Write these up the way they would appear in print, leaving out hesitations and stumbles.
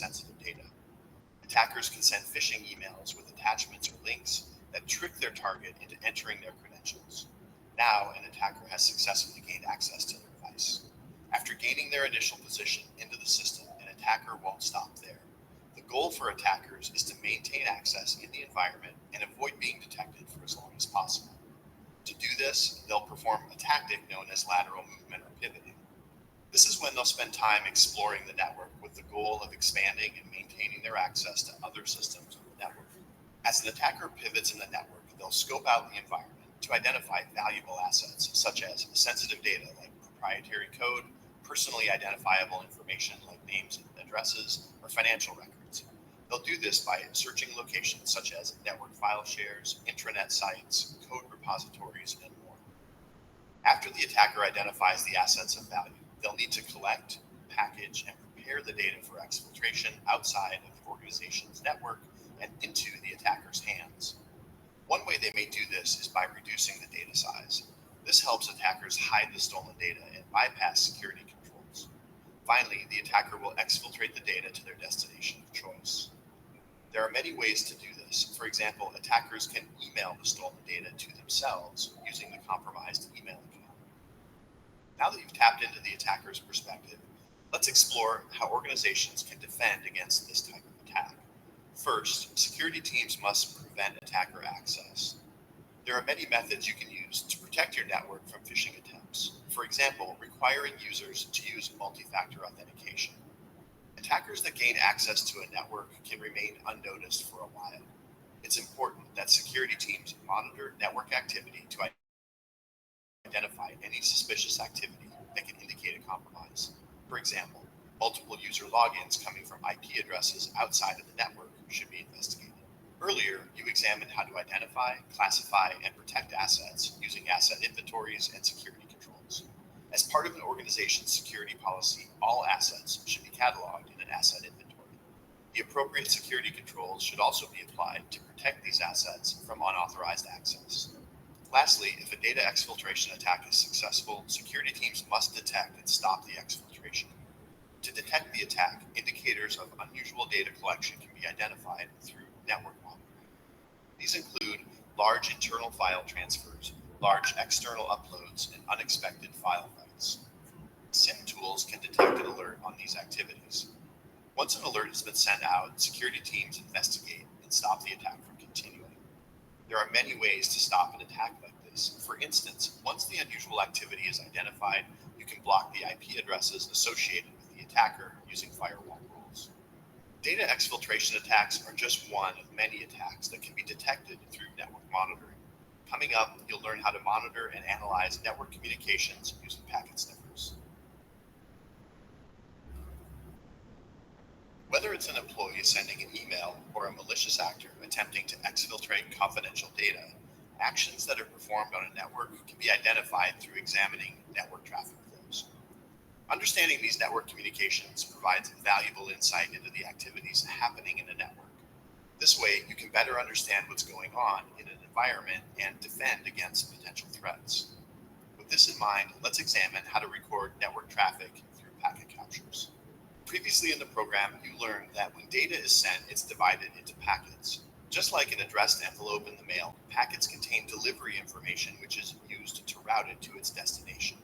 sensitive data. Attackers can send phishing emails with attachments or links that trick their target into entering their credentials. Now, an attacker has successfully gained access to their device. After gaining their initial position into the system, an attacker won't stop there. The goal for attackers is to maintain access in the environment and avoid being detected for as long as possible. To do this, they'll perform a tactic known as lateral movement or pivoting. This is when they'll spend time exploring the network with the goal of expanding and maintaining their access to other systems on the network. As an attacker pivots in the network, they'll scope out the environment to identify valuable assets such as sensitive data like proprietary code, personally identifiable information like names and addresses, or financial records. They'll do this by searching locations such as network file shares, intranet sites, code repositories, and more. After the attacker identifies the assets of value, they'll need to collect, package, and prepare the data for exfiltration outside of the organization's network and into the attacker's hands. One way they may do this is by reducing the data size. This helps attackers hide the stolen data and bypass security controls. Finally, the attacker will exfiltrate the data to their destination of choice. There are many ways to do this. For example, attackers can email the stolen data to themselves using the compromised email account. Now that you've tapped into the attacker's perspective, let's explore how organizations can defend against this type of attack. First, security teams must prevent attacker access. There are many methods you can use to protect your network from phishing attempts. For example, requiring users to use multi-factor authentication. Attackers that gain access to a network can remain unnoticed for a while. It's important that security teams monitor network activity to identify any suspicious activity that can indicate a compromise. For example, multiple user logins coming from IP addresses outside of the network should be investigated. Earlier, you examined how to identify, classify, and protect assets using asset inventories and security controls. As part of an organization's security policy, all assets should be cataloged in an asset inventory. The appropriate security controls should also be applied to protect these assets from unauthorized access. Lastly, if a data exfiltration attack is successful, security teams must detect and stop the exfiltration. To detect the attack, indicators of unusual data collection can be identified through network monitoring. These include large internal file transfers, large external uploads, and unexpected file writes. SIM tools can detect an alert on these activities. Once an alert has been sent out, security teams investigate and stop the attack from continuing. There are many ways to stop an attack like this. For instance, once the unusual activity is identified, you can block the IP addresses associated with the attacker using firewall rules. Data exfiltration attacks are just one of many attacks that can be detected through network monitoring. Coming up, you'll learn how to monitor and analyze network communications using packet sniffers. Whether it's an employee sending an email or a malicious actor attempting to exfiltrate confidential data, actions that are performed on a network can be identified through examining network traffic flows. Understanding these network communications provides valuable insight into the activities happening in a network. This way, you can better understand what's going on in an environment and defend against potential threats. With this in mind, let's examine how to record network traffic through packet captures. Previously in the program, you learned that when data is sent, it's divided into packets. Just like an addressed envelope in the mail, packets contain delivery information which is used to route it to its destination.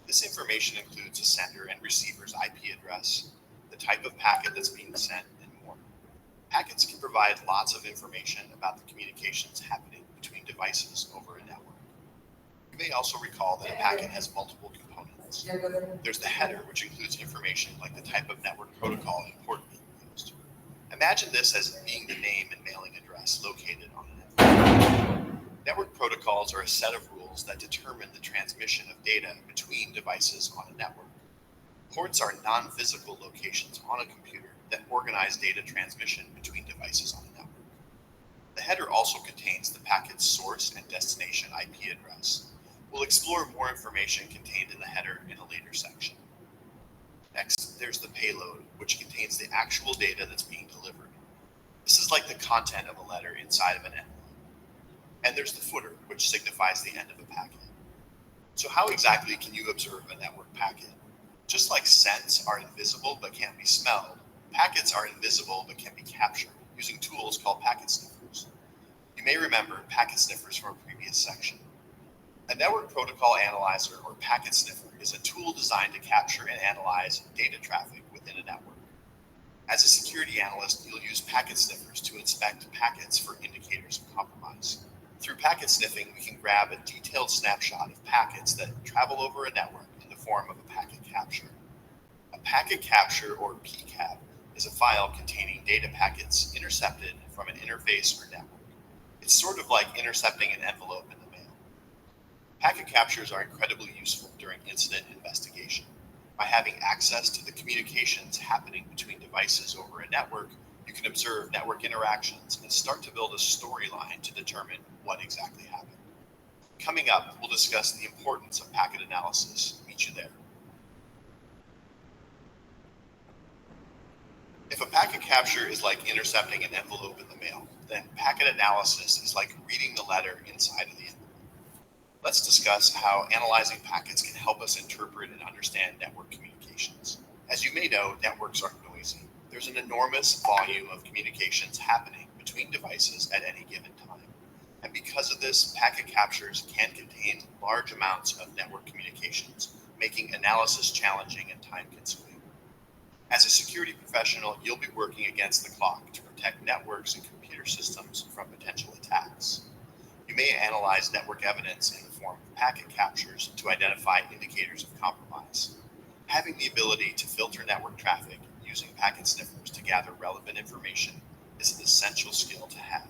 This information includes a sender and receiver's IP address, the type of packet that's being sent, and more. Packets can provide lots of information about the communications happening between devices over a network. You may also recall that a packet has multiple components. There's the header, which includes information like the type of network protocol and port being used. Imagine this as being the name and mailing address located on a network. Network protocols are a set of rules that determine the transmission of data between devices on a network. Ports are non-physical locations on a computer that organize data transmission between devices on a network. The header also contains the packet's source and destination IP address. We'll explore more information contained in the header in a later section. Next, there's the payload, which contains the actual data that's being delivered. This is like the content of a letter inside of an envelope. And there's the footer, which signifies the end of a packet. So how exactly can you observe a network packet? Just like scents are invisible but can't be smelled, Packets are invisible but can be captured using tools called packet sniffers. You may remember packet sniffers from a previous section. A network protocol analyzer or packet sniffer is a tool designed to capture and analyze data traffic within a network. As a security analyst, you'll use packet sniffers to inspect packets for indicators of compromise. Through packet sniffing, we can grab a detailed snapshot of packets that travel over a network in the form of a packet capture. A packet capture, or PCAP, is a file containing data packets intercepted from an interface or network. It's sort of like intercepting an envelope in the mail. Packet captures are incredibly useful during incident investigation. By having access to the communications happening between devices over a network, you can observe network interactions and start to build a storyline to determine what exactly happened. Coming up, we'll discuss the importance of packet analysis. Meet you there. If a packet capture is like intercepting an envelope in the mail, then packet analysis is like reading the letter inside of the envelope. Let's discuss how analyzing packets can help us interpret and understand network communications. As you may know, networks are noisy. There's an enormous volume of communications happening between devices at any given time. And because of this, packet captures can contain large amounts of network communications, making analysis challenging and time-consuming. As a security professional, you'll be working against the clock to protect networks and computer systems from potential attacks. You may analyze network evidence in the form of packet captures to identify indicators of compromise. Having the ability to filter network traffic using packet sniffers to gather relevant information is an essential skill to have.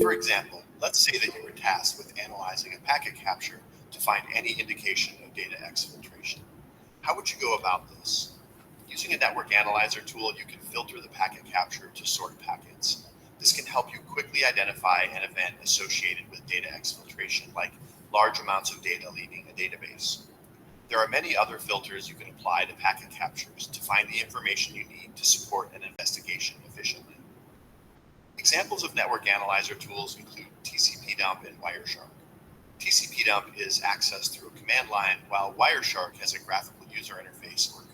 For example, let's say that you were tasked with analyzing a packet capture to find any indication of data exfiltration. How would you go about this? Using a network analyzer tool, you can filter the packet capture to sort packets. This can help you quickly identify an event associated with data exfiltration, like large amounts of data leaving a database. There are many other filters you can apply to packet captures to find the information you need to support an investigation efficiently. Examples of network analyzer tools include TCP-dump and Wireshark. TCP-dump is accessed through a command line, while Wireshark has a graphical user interface, or GUI.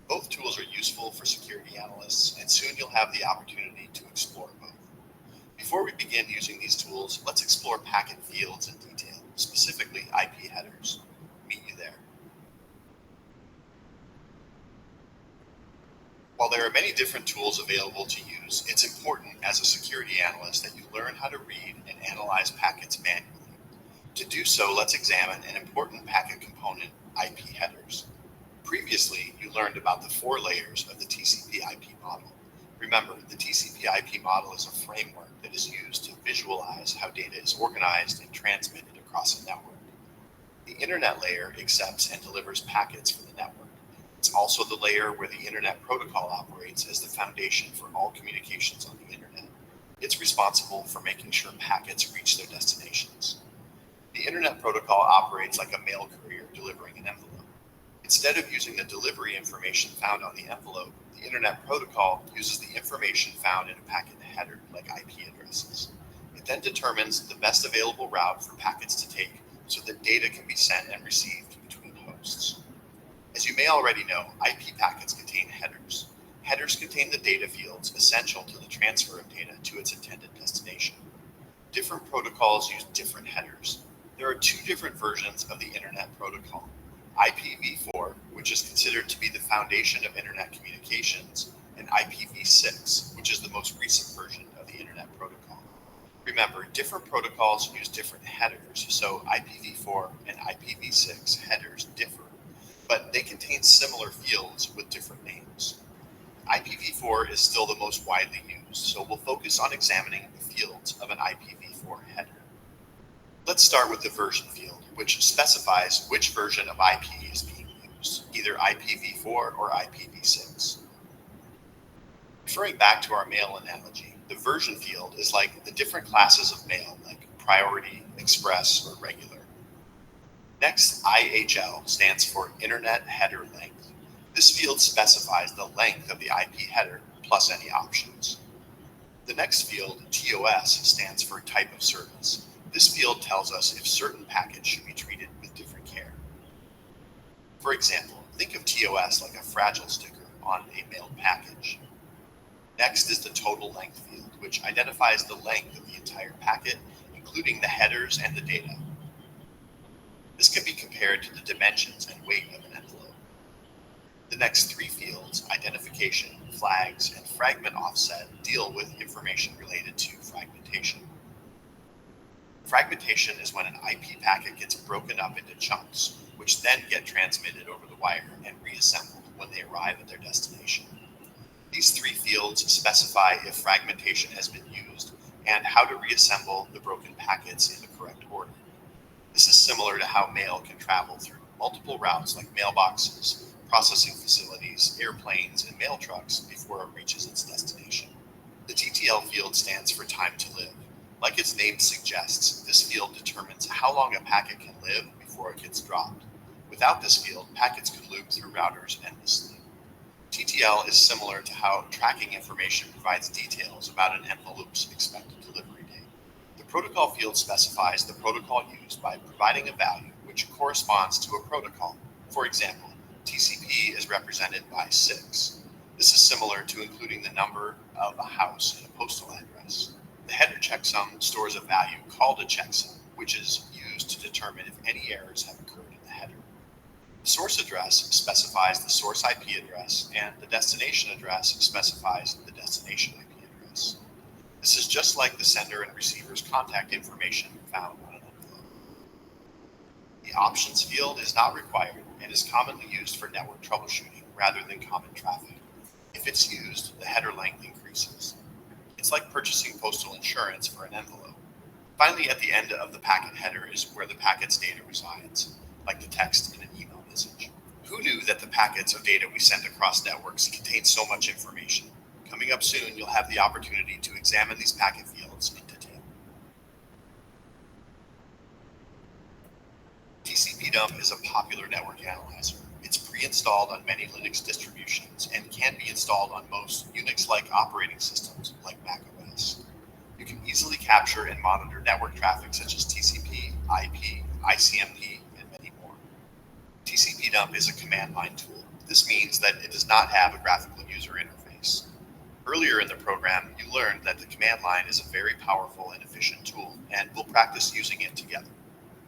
Both tools are useful for security analysts, and soon you'll have the opportunity to explore both. Before we begin using these tools, let's explore packet fields in detail, specifically IP headers. Meet you there. While there are many different tools available to use, it's important as a security analyst that you learn how to read and analyze packets manually. To do so, let's examine an important packet component, IP headers. Previously, you learned about the 4 layers of the TCP/IP model. Remember, the TCP/IP model is a framework that is used to visualize how data is organized and transmitted across a network. The internet layer accepts and delivers packets for the network. It's also the layer where the internet protocol operates as the foundation for all communications on the internet. It's responsible for making sure packets reach their destinations. The internet protocol operates like a mail courier delivering an envelope. Instead of using the delivery information found on the envelope, the internet protocol uses the information found in a packet header, like IP addresses. It then determines the best available route for packets to take so that data can be sent and received between hosts. As you may already know, IP packets contain headers. Headers contain the data fields essential to the transfer of data to its intended destination. Different protocols use different headers. There are 2 different versions of the internet protocol. IPv4, which is considered to be the foundation of internet communications, and IPv6, which is the most recent version of the internet protocol. Remember, different protocols use different headers, so IPv4 and IPv6 headers differ, but they contain similar fields with different names. IPv4 is still the most widely used, so we'll focus on examining the fields of an IPv4 header. Let's start with the version field, which specifies which version of IP is being used, either IPv4 or IPv6. Referring back to our mail analogy, the version field is like the different classes of mail, like priority, express, or regular. Next, IHL stands for Internet Header Length. This field specifies the length of the IP header plus any options. The next field, TOS, stands for Type of Service. This field tells us if certain packets should be treated with different care. For example, think of TOS like a fragile sticker on a mailed package. Next is the total length field, which identifies the length of the entire packet, including the headers and the data. This can be compared to the dimensions and weight of an envelope. The next three fields, identification, flags, and fragment offset, deal with information related to fragmentation. Fragmentation is when an IP packet gets broken up into chunks, which then get transmitted over the wire and reassembled when they arrive at their destination. These three fields specify if fragmentation has been used and how to reassemble the broken packets in the correct order. This is similar to how mail can travel through multiple routes like mailboxes, processing facilities, airplanes, and mail trucks before it reaches its destination. The TTL field stands for time to live. Like its name suggests, this field determines how long a packet can live before it gets dropped. Without this field, packets could loop through routers endlessly. TTL is similar to how tracking information provides details about an envelope's expected delivery date. The protocol field specifies the protocol used by providing a value which corresponds to a protocol. For example, TCP is represented by 6. This is similar to including the number of a house in a postal address. The header checksum stores a value called a checksum, which is used to determine if any errors have occurred in the header. The source address specifies the source IP address, and the destination address specifies the destination IP address. This is just like the sender and receiver's contact information found on an envelope. The options field is not required and is commonly used for network troubleshooting rather than common traffic. If it's used, the header length increases. It's like purchasing postal insurance for an envelope. Finally, at the end of the packet header is where the packet's data resides, like the text in an email message. Who knew that the packets of data we send across networks contain so much information? Coming up soon, you'll have the opportunity to examine these packet fields in detail. TCP dump is a popular network analyzer. It's pre-installed on many Linux distributions and can be installed on most Unix-like operating systems like macOS. You can easily capture and monitor network traffic such as TCP, IP, ICMP, and many more. TCP dump is a command line tool. This means that it does not have a graphical user interface. Earlier in the program, you learned that the command line is a very powerful and efficient tool, and we'll practice using it together.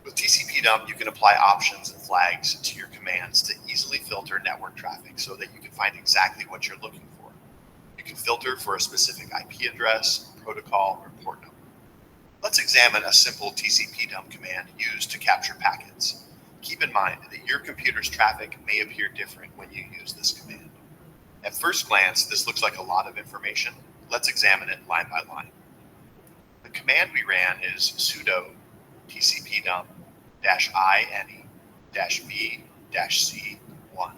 With TCP dump, you can apply options and flags to your commands to easily filter network traffic so that you can find exactly what you're looking for. You can filter for a specific IP address, protocol, or port number. Let's examine a simple TCP dump command used to capture packets. Keep in mind that your computer's traffic may appear different when you use this command. At first glance, this looks like a lot of information. Let's examine it line by line. The command we ran is sudo TCP dump -ini -v -c1.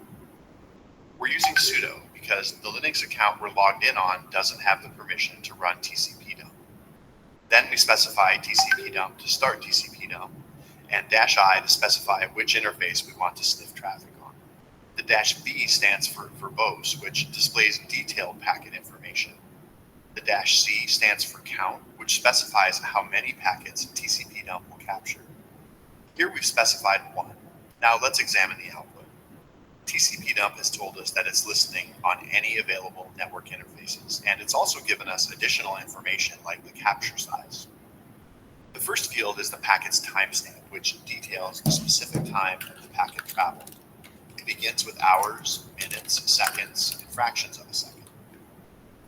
We're using sudo because the Linux account we're logged in on doesn't have the permission to run TCP dump. Then we specify TCP dump to start TCP dump and -i to specify which interface we want to sniff traffic on. The -v stands for verbose, which displays detailed packet information. The -c stands for count, which specifies how many packets TCP dump will capture. Here we've specified 1. Now let's examine the output. TCP dump has told us that it's listening on any available network interfaces, and it's also given us additional information like the capture size. The first field is the packet's timestamp, which details the specific time of the packet traveled. It begins with hours, minutes, seconds, and fractions of a second.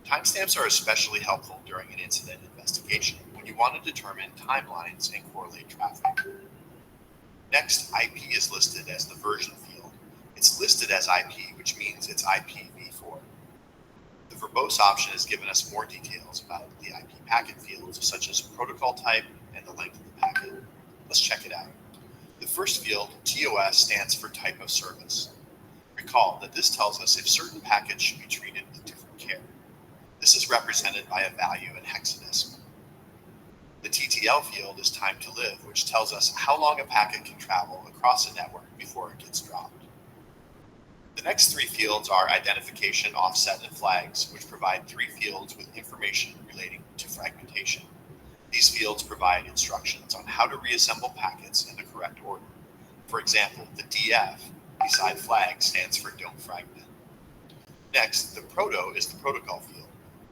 Timestamps are especially helpful during an incident investigation when you want to determine timelines and correlate traffic. Next, IP is listed as the version field. It's listed as IP, which means it's IPv4. The verbose option has given us more details about the IP packet fields, such as protocol type and the length of the packet. Let's check it out. The first field, TOS, stands for type of service. Recall that this tells us if certain packets should be treated with different care. This is represented by a value in hexadecimal. The TTL field is time to live, which tells us how long a packet can travel across a network before it gets dropped. The next three fields are identification, offset, and flags, which provide three fields with information relating to fragmentation. These fields provide instructions on how to reassemble packets in the correct order. For example, the DF beside flag stands for don't fragment. Next, the proto is the protocol field.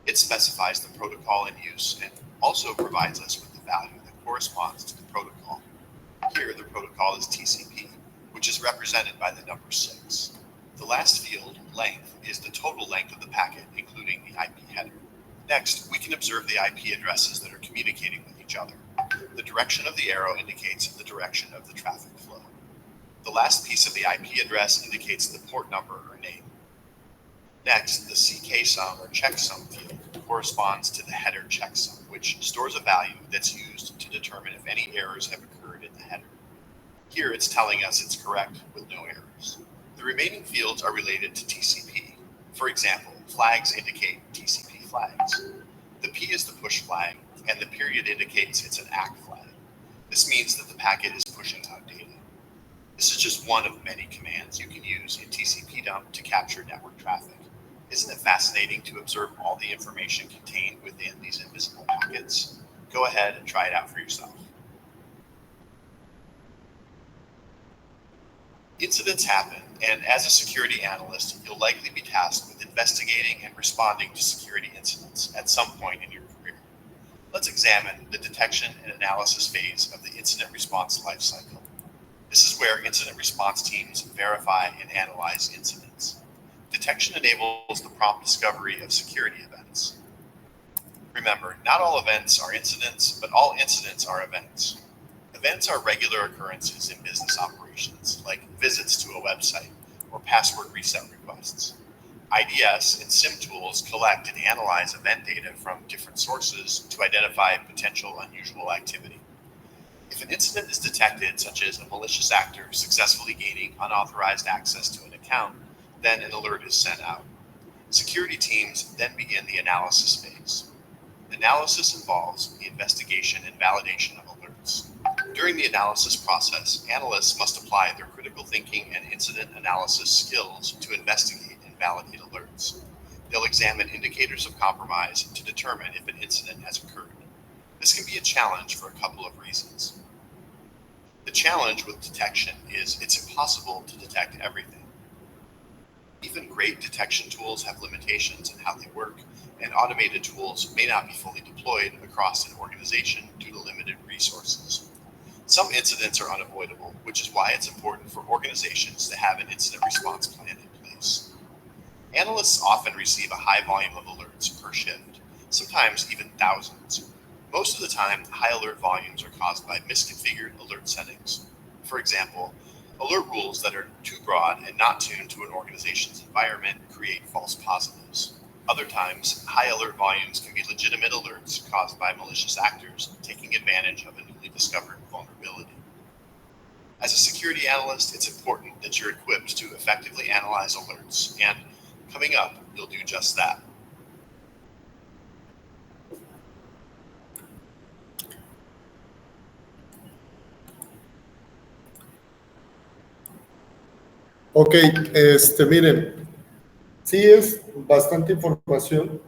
It specifies the protocol in use and also provides us with the value that corresponds to the protocol. Here, the protocol is TCP, which is represented by the number 6. The last field, length, is the total length of the packet, including the IP header. Next, we can observe the IP addresses that are communicating with each other. The direction of the arrow indicates the direction of the traffic flow. The last piece of the IP address indicates the port number or name. Next, the CK-sum or checksum field corresponds to the header checksum, which stores a value that's used to determine if any errors have occurred in the header. Here it's telling us it's correct with no errors. The remaining fields are related to TCP. For example, flags indicate TCP flags. The P is the push flag, and the period indicates it's an ACK flag. This means that the packet is pushing out data. This is just one of many commands you can use in TCP dump to capture network traffic. Isn't it fascinating to observe all the information contained within these invisible packets? Go ahead and try it out for yourself. Incidents happen, and as a security analyst, you'll likely be tasked with investigating and responding to security incidents at some point in your career. Let's examine the detection and analysis phase of the incident response lifecycle. This is where incident response teams verify and analyze incidents. Detection enables the prompt discovery of security events. Remember, not all events are incidents, but all incidents are events. Events are regular occurrences in business operations, like visits to a website or password reset requests. IDS and SIM tools collect and analyze event data from different sources to identify potential unusual activity. If an incident is detected, such as a malicious actor successfully gaining unauthorized access to an account, then an alert is sent out. Security teams then begin the analysis phase. Analysis involves the investigation and validation of alerts. During the analysis process, analysts must apply their critical thinking and incident analysis skills to investigate and validate alerts. They'll examine indicators of compromise to determine if an incident has occurred. This can be a challenge for a couple of reasons. The challenge with detection is it's impossible to detect everything. Even great detection tools have limitations in how they work, and automated tools may not be fully deployed across an organization due to limited resources. Some incidents are unavoidable, which is why it's important for organizations to have an incident response plan in place. Analysts often receive a high volume of alerts per shift, sometimes even thousands. Most of the time, high alert volumes are caused by misconfigured alert settings. For example, alert rules that are too broad and not tuned to an organization's environment create false positives. Other times, high alert volumes can be legitimate alerts caused by malicious actors taking advantage of a newly discovered vulnerability. As a security analyst, it's important that you're equipped to effectively analyze alerts, and coming up, you'll do just that. Ok, miren, sí es bastante información